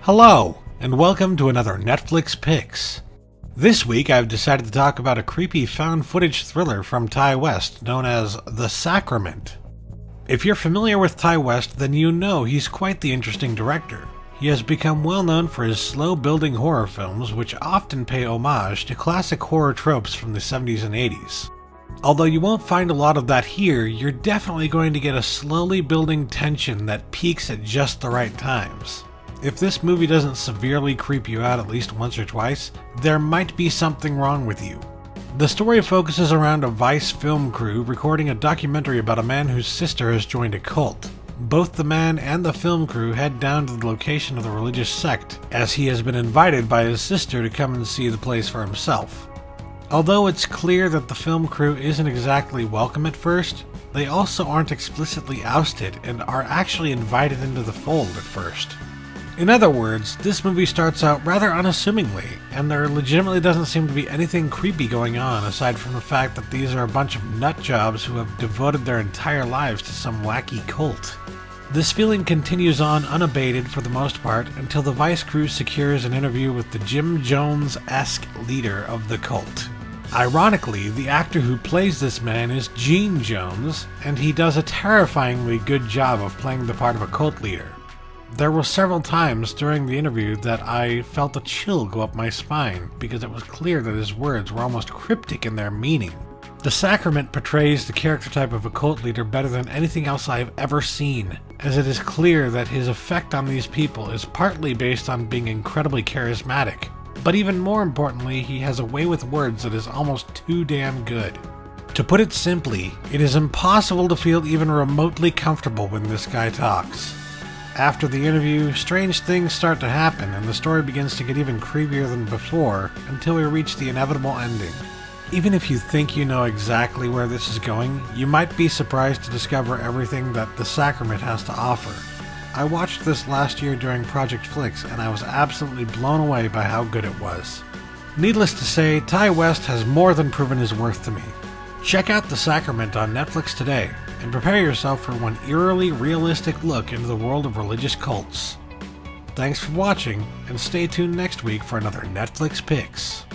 Hello, and welcome to another Netflix Picks. This week I've decided to talk about a creepy found footage thriller from Ti West known as The Sacrament. If you're familiar with Ti West, then you know he's quite the interesting director. He has become well known for his slow-building horror films, which often pay homage to classic horror tropes from the 70s and 80s. Although you won't find a lot of that here, you're definitely going to get a slowly building tension that peaks at just the right times. If this movie doesn't severely creep you out at least once or twice, there might be something wrong with you. The story focuses around a Vice film crew recording a documentary about a man whose sister has joined a cult. Both the man and the film crew head down to the location of the religious sect, as he has been invited by his sister to come and see the place for himself. Although it's clear that the film crew isn't exactly welcome at first, they also aren't explicitly ousted and are actually invited into the fold at first. In other words, this movie starts out rather unassumingly, and there legitimately doesn't seem to be anything creepy going on aside from the fact that these are a bunch of nutjobs who have devoted their entire lives to some wacky cult. This feeling continues on unabated for the most part until the Vice crew secures an interview with the Jim Jones-esque leader of the cult. Ironically, the actor who plays this man is Gene Jones, and he does a terrifyingly good job of playing the part of a cult leader. There were several times during the interview that I felt a chill go up my spine because it was clear that his words were almost cryptic in their meaning. The Sacrament portrays the character type of a cult leader better than anything else I have ever seen, as it is clear that his effect on these people is partly based on being incredibly charismatic, but even more importantly, he has a way with words that is almost too damn good. To put it simply, it is impossible to feel even remotely comfortable when this guy talks. After the interview, strange things start to happen and the story begins to get even creepier than before until we reach the inevitable ending. Even if you think you know exactly where this is going, you might be surprised to discover everything that The Sacrament has to offer. I watched this last year during Project Flix and I was absolutely blown away by how good it was. Needless to say, Ti West has more than proven his worth to me. Check out The Sacrament on Netflix today, and prepare yourself for one eerily realistic look into the world of religious cults. Thanks for watching, and stay tuned next week for another Netflix Picks.